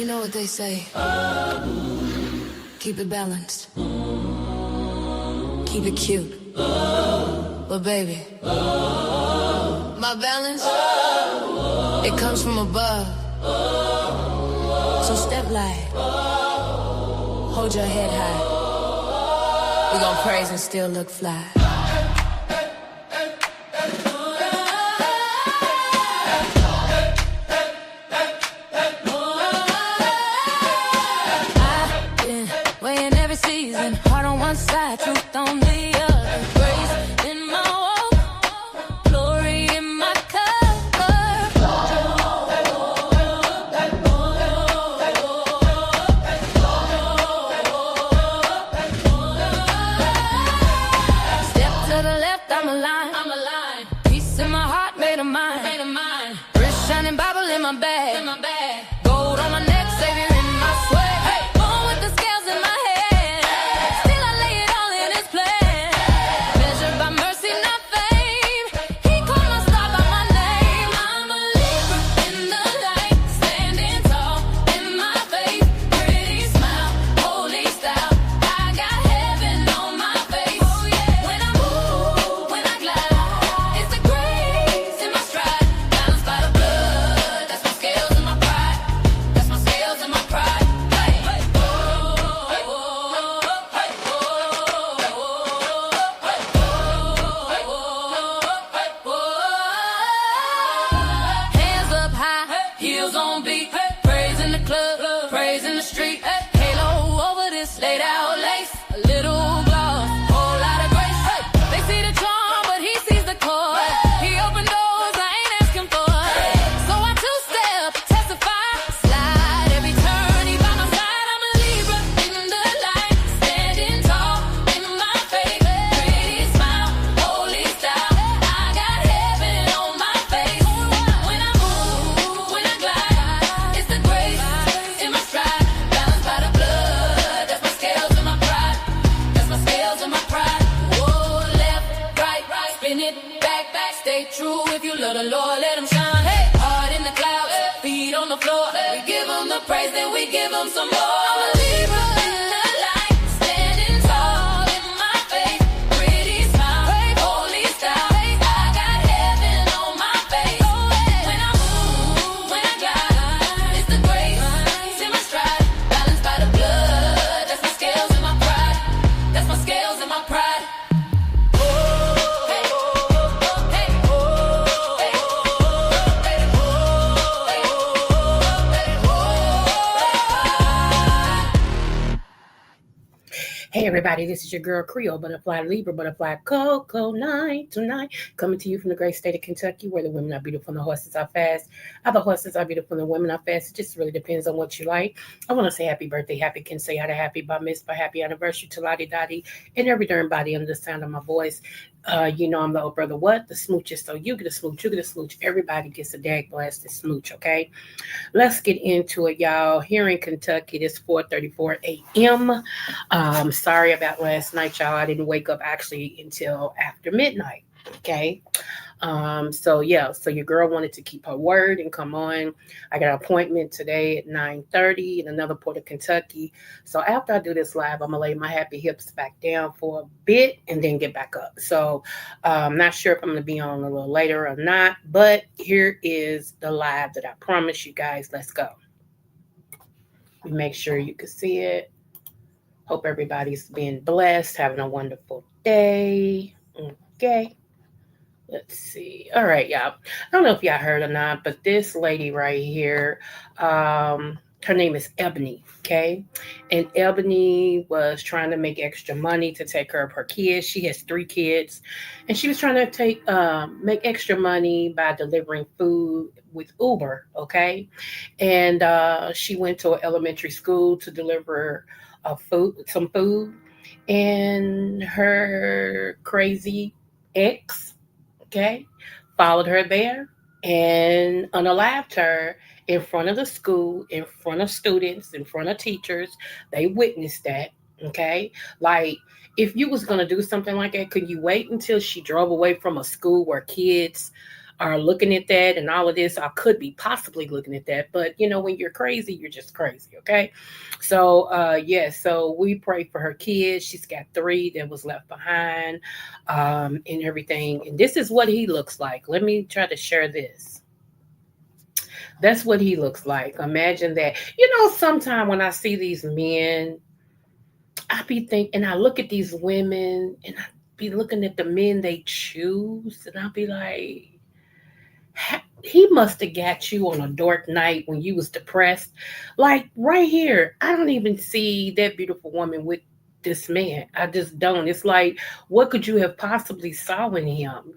know what they say. Keep it balanced. Keep it cute. But baby, my balance, it comes from above. So step light. Hold your head high. We gon' praise and still look fly. Heart on one side, truth on the other. Grace in my walk, glory in my cover. Step to the left, I'm aligned. Peace in my heart, made of mine. Wrist shining, Bible in my bag. Gold on my neck, Savior in my sweat. Born with the scales in my head. Praise, then we give them some more. I'm a Libra in the light, standing tall in my faith, pretty smile, holy style. I got heaven on my face. When I move, when I glide, it's the grace in my stride, balanced by the blood. That's my scales and my pride. That's my scales and my pride. Hey everybody, this is your girl Creole, Butterfly Libra, Butterfly Coco 929, coming to you from the great state of Kentucky, where the women are beautiful and the horses are fast. Other horses are beautiful and the women are fast. It just really depends on what you like. I want to say happy birthday, happy Kinsey, happy bar mitzvah, happy anniversary to Lottie Dottie and every darn body under the sound of my voice. You know I'm the old brother. What? The smooches. So you get a smooch, you get a smooch. Everybody gets a dag blasted smooch, okay? Let's get into it, y'all. Here in Kentucky, it is 4:34 a.m. Sorry about last night, y'all. I didn't wake up actually until after midnight, okay? So your girl wanted to keep her word and come on. I got an appointment today at 9:30 in another port of Kentucky. So after I do this live, I'm gonna lay my happy hips back down for a bit and then get back up. So I'm not sure if I'm gonna be on a little later or not, but here is the live that I promised you guys. Let's go. Make sure you can see it. Hope everybody's being blessed, having a wonderful day. Okay. Let's see. All right, y'all. I don't know if y'all heard or not, but this lady right here, her name is Ebony, okay? And Ebony was trying to make extra money to take care of her kids. She has 3 kids. And she was trying to make extra money by delivering food with Uber, okay? And she went to an elementary school to deliver some food. And her crazy ex, okay, followed her there and unalived her in front of the school, in front of students, in front of teachers. They witnessed that, okay? Like, if you was going to do something like that, could you wait until she drove away from a school where kids are looking at that and all of this. I could be possibly looking at that, but when you're crazy, you're just crazy. Okay. So so we pray for her kids. She's got three that was left behind, and everything. And this is what he looks like. Let me try to share this. That's what he looks like. Imagine that. Sometime when I see these men, I be think, and I look at these women, and I be looking at the men they choose, and I be like, he must have got you on a dark night when you was depressed. Like right here, I don't even see that beautiful woman with this man. I just don't. It's like, what could you have possibly saw in him?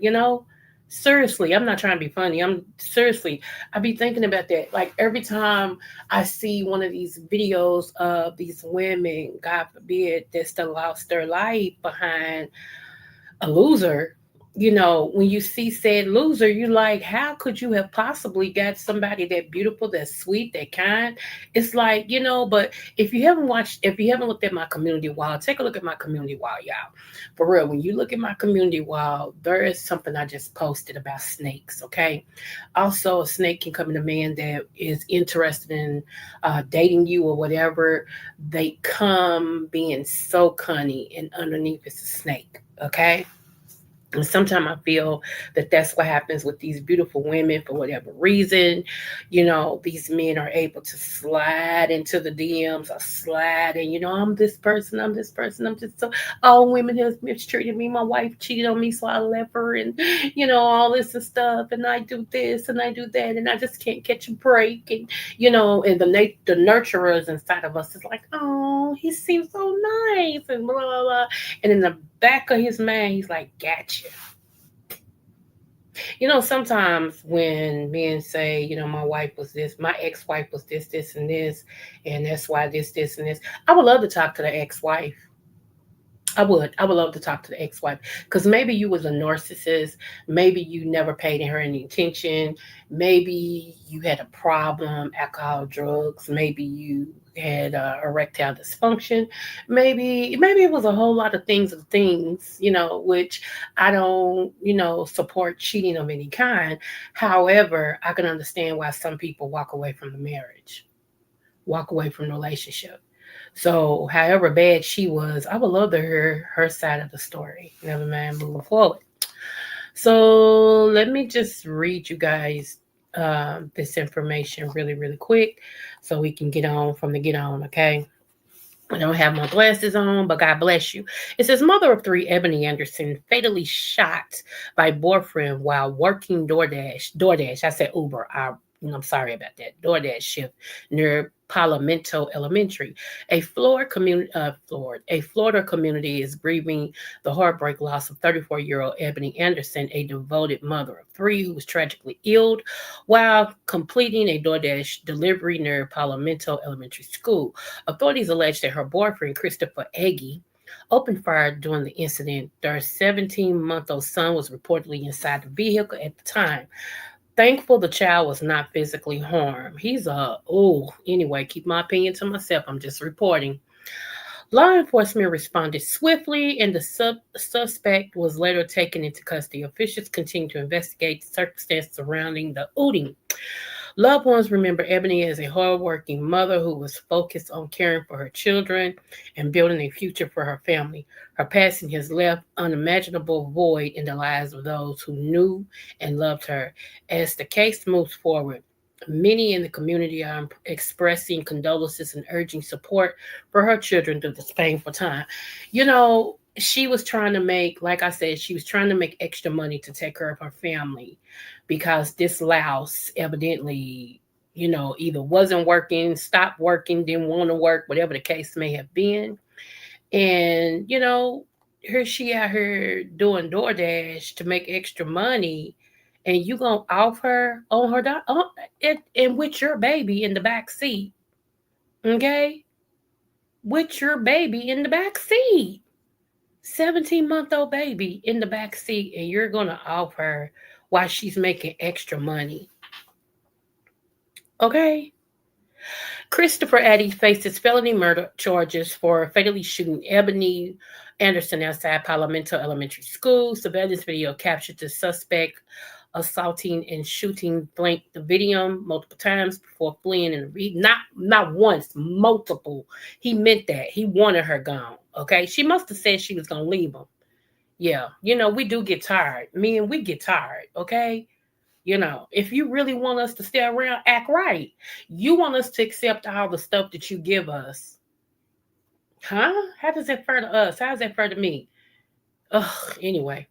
Seriously, I'm not trying to be funny. I'm seriously, I be thinking about that. Like every time I see one of these videos of these women, God forbid, that still lost their life behind a loser. When you see said loser, you like, how could you have possibly got somebody that beautiful, that sweet, that kind? It's like, but if you haven't looked at my community wall, take a look at my community wall, y'all. For real, when you look at my community wall, there is something I just posted about snakes, okay? Also, a snake can come in a man that is interested in dating you or whatever. They come being so cunning, and underneath is a snake, okay? And sometimes I feel that that's what happens with these beautiful women for whatever reason. These men are able to slide into the DMs or slide, and I'm this person, I'm this person, I'm just so, all women have mistreated me. My wife cheated on me, so I left her, and all this and stuff. And I do this and I do that, and I just can't catch a break. And and the nurturers inside of us is like, oh, he seems so nice, and blah blah blah. And in the back of his mind, he's like, gotcha. Sometimes when men say, my wife was this, my ex-wife was this, and this, and that's why this, and this. I would love to talk to the ex-wife. I would. I would love to talk to the ex-wife, because maybe you was a narcissist. Maybe you never paid her any attention. Maybe you had a problem, alcohol, drugs. Maybe you had erectile dysfunction. Maybe it was a whole lot of things, which I don't, support cheating of any kind. However, I can understand why some people walk away from the marriage, walk away from the relationship. So, however bad she was, I would love to hear her side of the story. Never mind moving forward. So, let me just read you guys this information really, really quick so we can get on from the get on, okay? I don't have my glasses on, but God bless you. It says, mother of three, Ebony Anderson, fatally shot by boyfriend while working DoorDash. I said Uber. I'm sorry about that. DoorDash shift near Palomento Elementary. A Florida community is grieving the heartbreak loss of 34-year-old Ebony Anderson, a devoted mother of three who was tragically ill while completing a DoorDash delivery near Palomento Elementary School. Authorities allege that her boyfriend, Christopher Eggy, opened fire during the incident. Their 17-month-old son was reportedly inside the vehicle at the time. Thankful the child was not physically harmed. Anyway, keep my opinion to myself. I'm just reporting. Law enforcement responded swiftly, and the suspect was later taken into custody. Officials continue to investigate the circumstances surrounding the outing. Loved ones remember Ebony as a hardworking mother who was focused on caring for her children and building a future for her family. Her passing has left unimaginable void in the lives of those who knew and loved her. As the case moves forward, many in the community are expressing condolences and urging support for her children through this painful time. She was trying to make, like I said, she was trying to make extra money to take care of her family, because this louse evidently, either wasn't working, stopped working, didn't want to work, whatever the case may have been. And, here she out here doing DoorDash to make extra money, and you gonna off her on her and with your baby in the back seat, okay? With your baby in the back seat, 17-month-old baby in the back seat, and you're gonna off her while she's making extra money, okay? Christopher Addy faces felony murder charges for fatally shooting Ebony Anderson outside Palomento Elementary School. Surveillance video captured the suspect assaulting and shooting blank Davidium multiple times before fleeing, and not once, multiple. He meant that. He wanted her gone. Okay, she must have said she was gonna leave him. Yeah, we do get tired. Me and we get tired. Okay, if you really want us to stay around, act right. You want us to accept all the stuff that you give us, huh? How does that fair to us? How is that fair to me? Ugh. Anyway,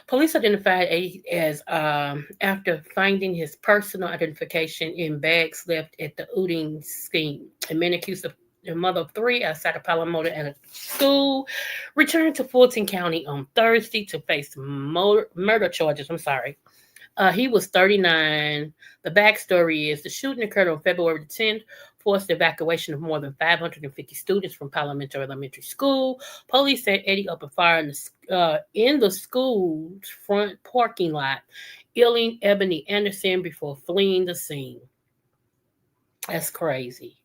police identified as after finding his personal identification in bags left at the Uding scheme. A man accused of the mother of three outside of Palomoto at a school returned to Fulton County on Thursday to face murder charges. I'm sorry. He was 39. The backstory is the shooting occurred on February the 10th, forced the evacuation of more than 550 students from Parliamentary Elementary School. Police said Eddie opened fire in the school's front parking lot, killing Ebony Anderson before fleeing the scene. That's crazy.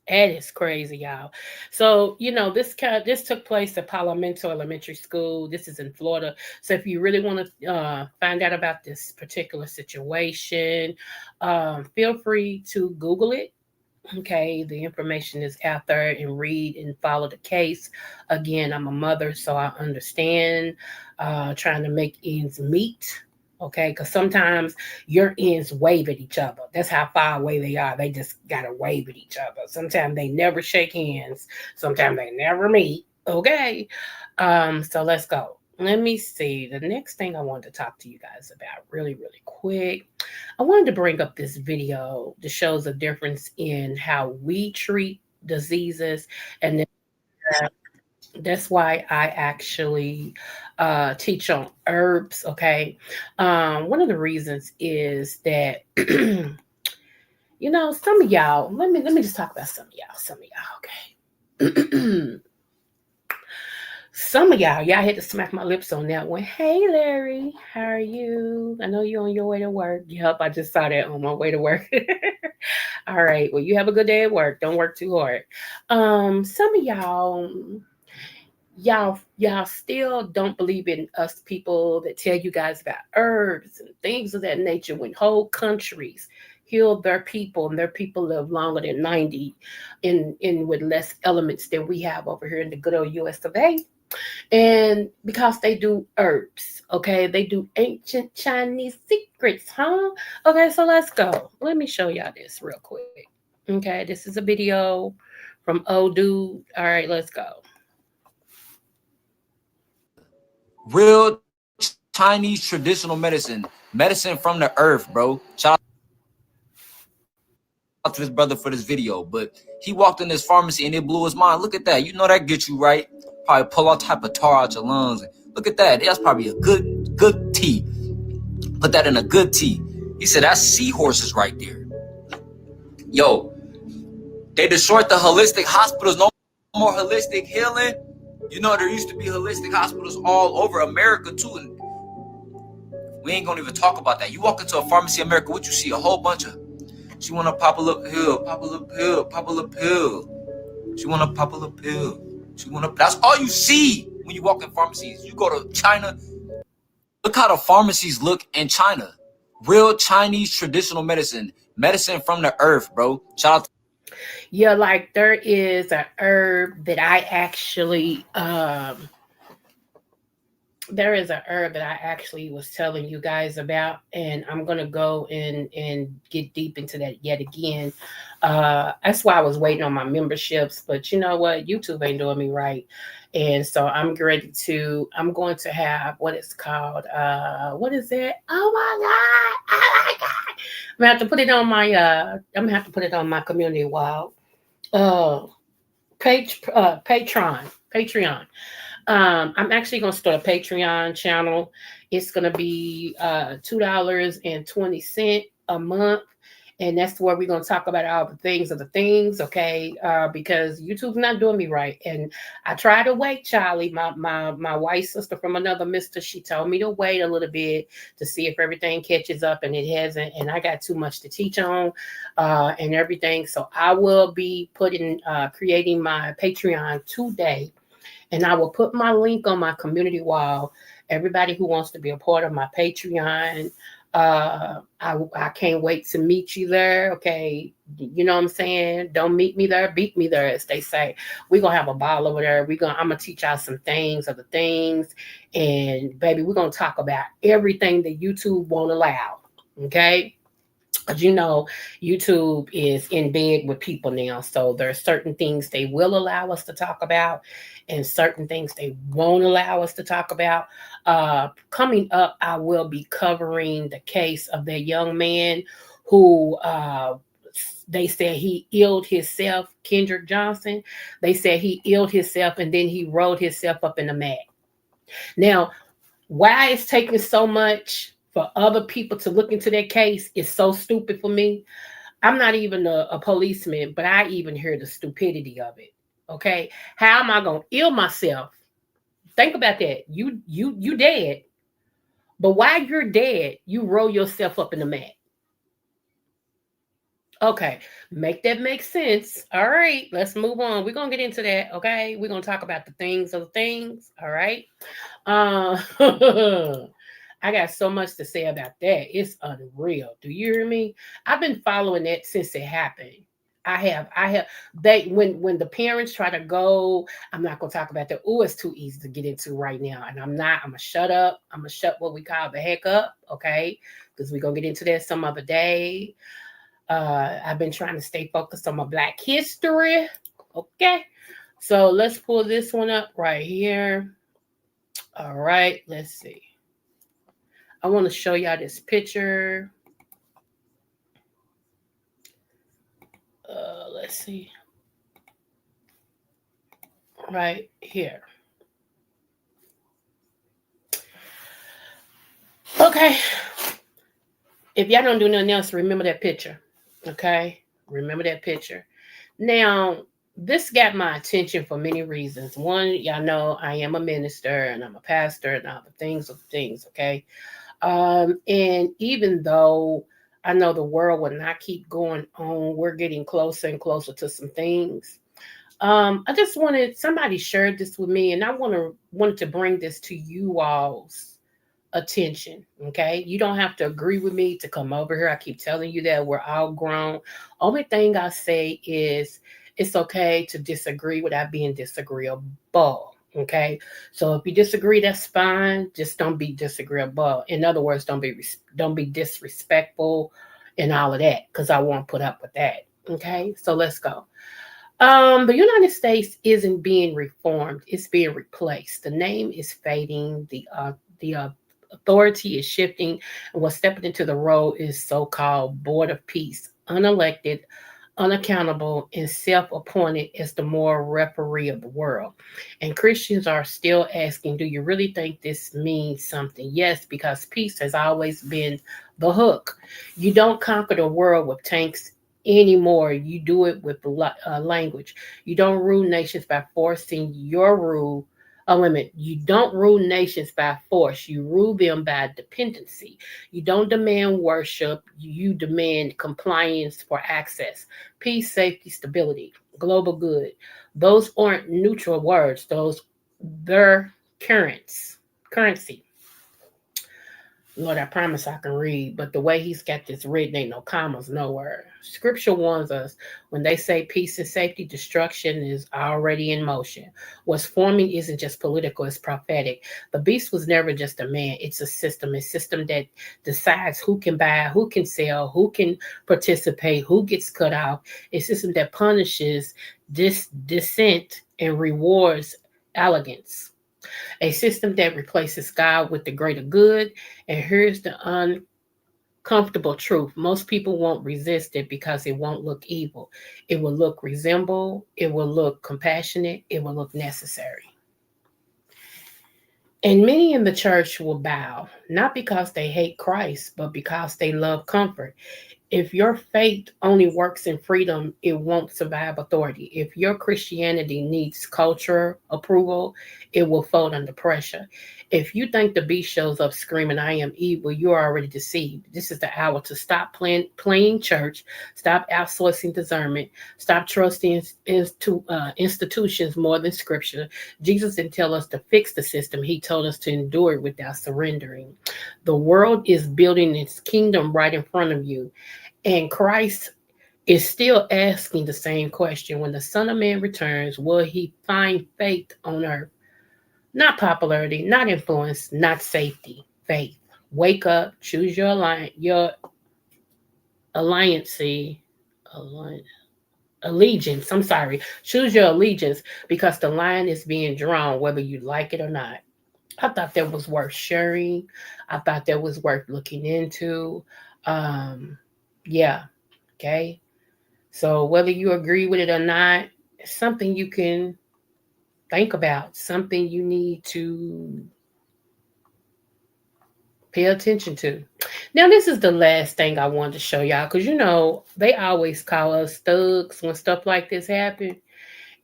That is crazy, y'all. So, this took place at Palomento Elementary School. This is in Florida. So, if you really want to find out about this particular situation, feel free to Google it. Okay, the information is out there, and read and follow the case. Again, I'm a mother, so I understand trying to make ends meet. Okay, because sometimes your ends wave at each other. That's how far away they are. They just gotta wave at each other. Sometimes they never shake hands. Sometimes they never meet. Okay, so let's go. Let me see. The next thing I wanted to talk to you guys about, really, really quick. I wanted to bring up this video that shows a difference in how we treat diseases, and that's why I actually teach on herbs. Okay, one of the reasons is that some of y'all. Let me just talk about some of y'all. Some of y'all. Okay. Some of y'all had to smack my lips on that one. Hey, Larry, how are you? I know you're on your way to work. Yep, I just saw that on my way to work. All right. Well, you have a good day at work. Don't work too hard. Some of y'all still don't believe in us people that tell you guys about herbs and things of that nature, when whole countries heal their people and their people live longer than 90 in with less elements than we have over here in the good old US of A. And because they do herbs, okay, they do ancient Chinese secrets, huh? Okay, so let's go. Let me show y'all this real quick. Okay, this is a video from old dude. All right, let's go. Real Chinese traditional medicine from the earth, bro. Shout out to his brother for this video, but he walked in this pharmacy and it blew his mind. Look at that. You know that gets you right. Probably pull all type of tar out your lungs. Look at that. That's probably a good tea. Put that in a good tea. He said that's seahorses right there. Yo, they destroyed the holistic hospitals. No more holistic healing. You know, there used to be holistic hospitals all over America too, and we ain't gonna even talk about that. You walk into a pharmacy in America, what you see? A whole bunch of, she wanna pop a little pill, pop a little pill, pop a little pill. She wanna pop a little pill. That's all you see when you walk in pharmacies. You go to China, look how the pharmacies look in China. Real Chinese traditional medicine from the earth, bro. Shout out to Yeah, like there is a herb that I actually was telling you guys about, and I'm gonna go and get deep into that yet again. That's why I was waiting on my memberships, but you know what? YouTube ain't doing me right, and so I'm going to have what it's called. What is it? Oh my god! Oh my god! I'm gonna have to put it on my. I'm gonna have to put it on my community wall. Patreon. I'm actually going to start a Patreon channel. It's going to be $2.20 a month. And that's where we're going to talk about all the things of the things, okay? Because YouTube's not doing me right. And I tried to wait, Charlie, my white sister from another mister. She told me to wait a little bit to see if everything catches up, and it hasn't. And I got too much to teach on and everything. So I will be creating my Patreon today. And I will put my link on my community wall. Everybody who wants to be a part of my Patreon, I can't wait to meet you there. Okay, you know what I'm saying? Don't meet me there, beat me there, as they say. We're gonna have a ball over there. I'm gonna teach y'all some things of the things, and baby, we're gonna talk about everything that YouTube won't allow. Okay. As you know, YouTube is in bed with people now. So there are certain things they will allow us to talk about and certain things they won't allow us to talk about. Coming up, I will be covering the case of that young man who they said he illed himself, Kendrick Johnson. They said he illed himself and then he rolled himself up in a mat. Now, why it's taking so much for other people to look into that case is so stupid for me. I'm not even a policeman, but I even hear the stupidity of it. Okay, how am I gonna ill myself? Think about that. You dead, but while you're dead, you roll yourself up in the mat. Okay, make that make sense. All right, let's move on. We're gonna get into that. Okay, we're gonna talk about the things of the things. All right. Uh, I got so much to say about that. It's unreal. Do you hear me? I've been following that since it happened. I have they when the parents try to go, I'm not gonna talk about that. Oh, it's too easy to get into right now. And I'm gonna shut up. I'm gonna shut what we call the heck up, okay? Because we're gonna get into that some other day. I've been trying to stay focused on my black history. Okay. So let's pull this one up right here. All right, let's see. I want to show y'all this picture. Let's see. Right here. Okay. If y'all don't do nothing else, remember that picture. Okay? Remember that picture. Now, this got my attention for many reasons. One, y'all know I am a minister and I'm a pastor and all the things of things, okay? And even though I know the world will not keep going on, we're getting closer and closer to some things. I just wanted somebody shared this with me, and I wanted to bring this to you all's attention. Okay, you don't have to agree with me to come over here. I keep telling you that we're all grown. Only thing I say is it's okay to disagree without being disagreeable. Okay, so if you disagree, that's fine. Just don't be disagreeable. In other words, don't be disrespectful and all of that, because I won't put up with that. Okay, so let's go. The United States isn't being reformed; it's being replaced. The name is fading. The authority is shifting, and what's stepping into the role is so-called Board of Peace, unelected, unaccountable, and self-appointed as the moral referee of the world. And Christians are still asking, do you really think this means something? Yes, because peace has always been the hook. You don't conquer the world with tanks anymore. You do it with language. You don't rule nations by forcing your rule. Oh, wait a minute. You don't rule nations by force. You rule them by dependency. You don't demand worship. You demand compliance for access. Peace, safety, stability, global good. Those aren't neutral words. They're currency. Lord, I promise I can read, but the way he's got this written, ain't no commas nowhere. Scripture warns us when they say peace and safety, destruction is already in motion. What's forming isn't just political, it's prophetic. The beast was never just a man, it's a system that decides who can buy, who can sell, who can participate, who gets cut off. A system that punishes dissent and rewards elegance. A system that replaces God with the greater good. And here's the uncomfortable truth. Most people won't resist it because it won't look evil. It will look resemble, it will look compassionate, it will look necessary. And many in the church will bow. not because they hate Christ, but because they love comfort. If your faith only works in freedom, it won't survive authority. If your Christianity needs culture approval, it will fold under pressure. If you think the beast shows up screaming, I am evil, you're already deceived. This is the hour to stop playing church, stop outsourcing discernment, stop trusting institutions more than scripture. Jesus didn't tell us to fix the system, he told us to endure it without surrendering. The world is building its kingdom right in front of you. And Christ is still asking the same question. When the Son of Man returns, will he find faith on earth? Not popularity, not influence, not safety. Faith. Wake up, choose alliance, allegiance. I'm sorry. Choose your allegiance because the line is being drawn, whether you like it or not. I thought that was worth sharing. I thought that was worth looking into. Um, yeah. Okay. So whether you agree with it or not, it's something you can think about, something you need to pay attention to. Now, this is the last thing I wanted to show y'all because they always call us thugs when stuff like this happen,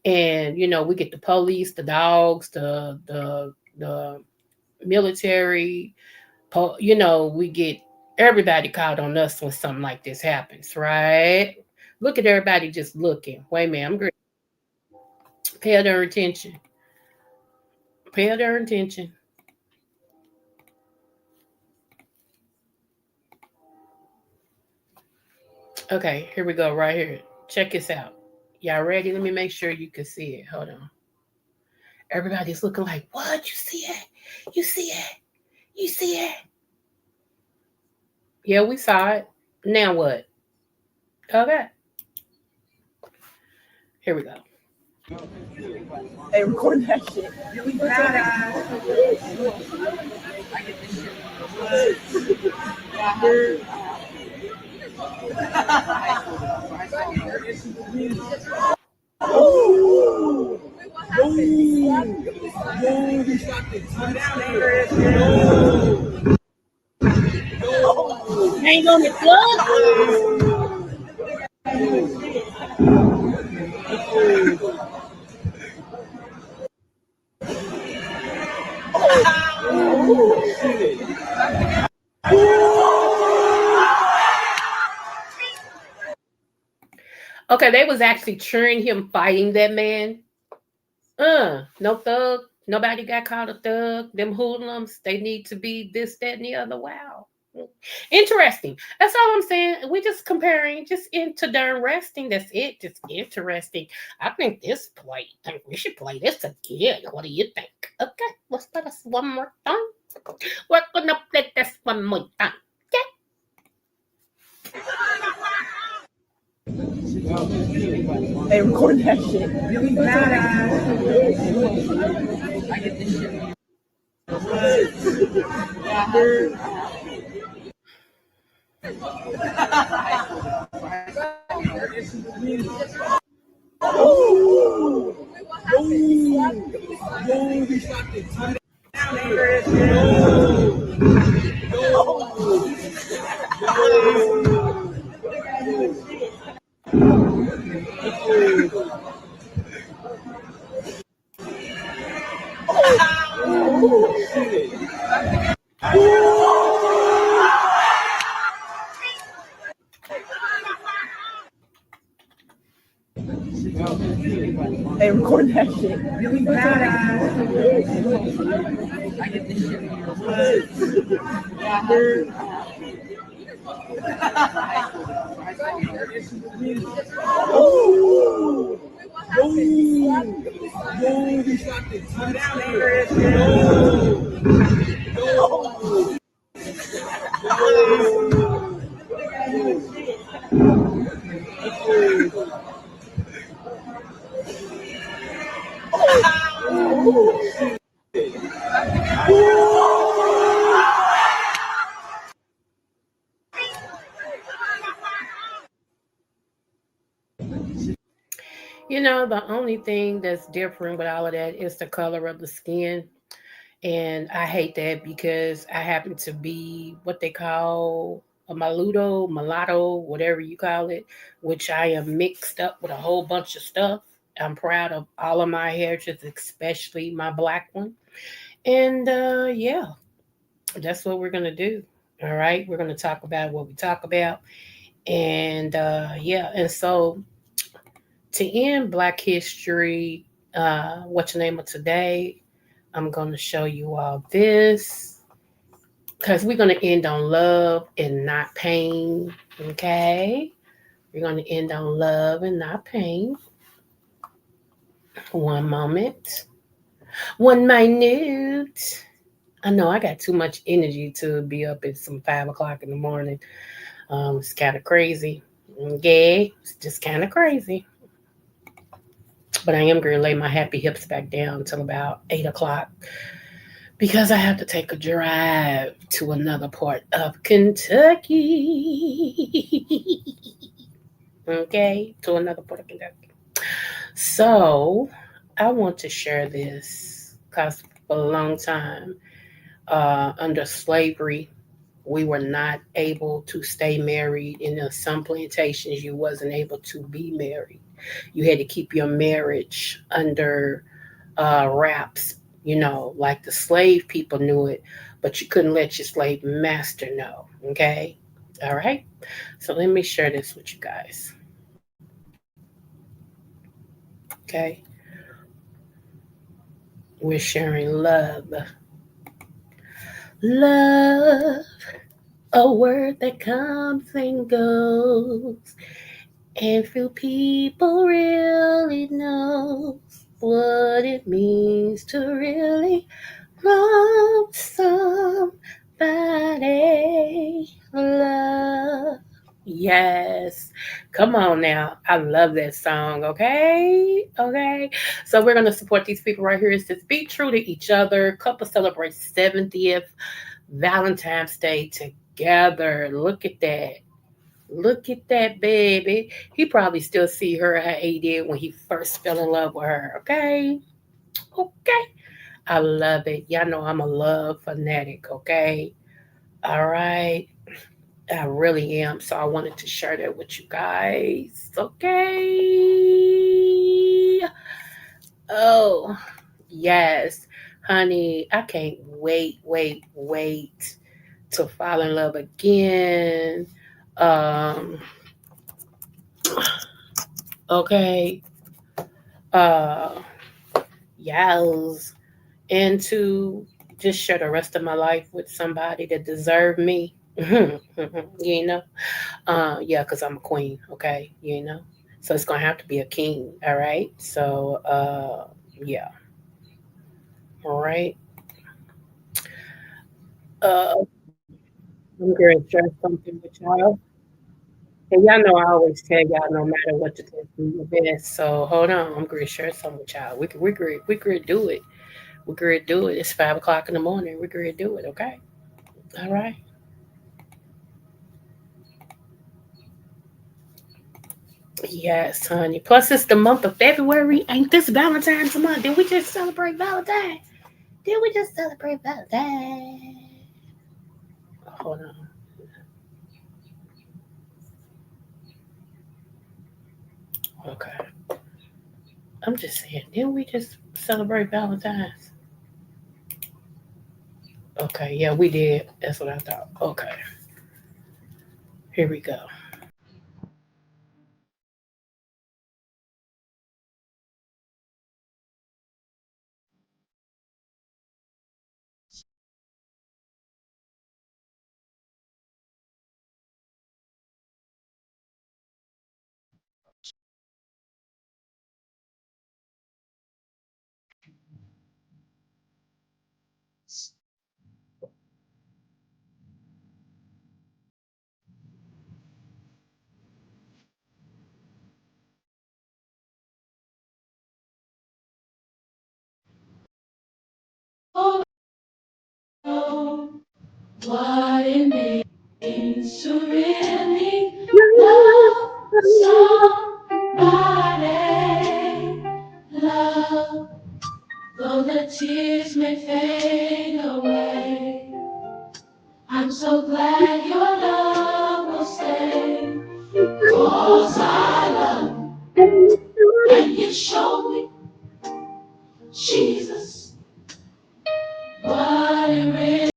and we get the police, the dogs, the military, we get everybody called on us when something like this happens, right? Look at everybody just looking. Wait a minute, I'm great. Pay their attention. Pay their attention. Okay, here we go, right here. Check this out. Y'all ready? Let me make sure you can see it. Hold on. Everybody's looking like, what? You see it? You see it? You see it? Yeah, we saw it. Now what? Okay. Here we go. Hey, record that shit. Ain't on the plug. Okay, they was actually cheering him fighting that man. No thug. Nobody got called a thug. Them hoodlums, they need to be this, that, and the other. Wow. Interesting. That's all I'm saying. We just comparing, just into darn resting. That's it. Just interesting. I think I think we should play this again. What do you think? Okay, let's play this one more time. We're gonna play this one more time. Hey, record that shit. Hey, record that shit. The only thing that's different with all of that is the color of the skin. And I hate that because I happen to be what they call a mulatto, whatever you call it, which I am mixed up with a whole bunch of stuff. I'm proud of all of my heritage, especially my black one. And yeah, that's what we're going to do. All right. We're going to talk about what we talk about. And yeah, and so to end Black History, what's the name of today? I'm going to show you all this because we're going to end on love and not pain. Okay. We're going to end on love and not pain. One moment. One minute. I know I got too much energy to be up at some 5 o'clock in the morning. It's kind of crazy. Yeah, it's just kind of crazy. But I am going to lay my happy hips back down until about 8 o'clock because I have to take a drive to another part of Kentucky. Okay, to another part of Kentucky. So I want to share this because for a long time, under slavery, we were not able to stay married. In some plantations, you wasn't able to be married. You had to keep your marriage under wraps, like the slave people knew it, but you couldn't let your slave master know. Okay. All right. So let me share this with you guys. Okay. We're sharing love. Love, a word that comes and goes, and few people really know what it means to really love somebody. Love. Yes. Come on now. I love that song. Okay. Okay. So we're going to support these people right here. It says, be true to each other. Couple celebrates 70th Valentine's Day together. Look at that. Look at that, baby. He probably still see her how he did when he first fell in love with her. Okay. Okay. I love it. Y'all know I'm a love fanatic. Okay. All right. I really am. So I wanted to share that with you guys. Okay. Oh, yes. Honey, I can't wait to fall in love again. Um, okay. Uh, yes. And to just share the rest of my life with somebody that deserve me. you know? Yeah, because I'm a queen, okay. So it's gonna have to be a king, all right? So yeah, all right. I'm gonna share something with y'all. And y'all know I always tell y'all no matter what to do, do your best. So hold on, I'm gonna share something with y'all. We could do it. We could do it. It's 5 o'clock in the morning. We could do it, okay? All right. Yes, honey. Plus, it's the month of February. Ain't this Valentine's month? Did we just celebrate Valentine? Did we just celebrate Valentine? Hold on. Okay. I'm just saying, didn't we just celebrate Valentine's? Okay, yeah, we did. That's what I thought. Okay, here we go. What it means to really love somebody. Love, though the tears may fade. so glad your love will stay. 'Cause I love and you show me, Jesus, what it really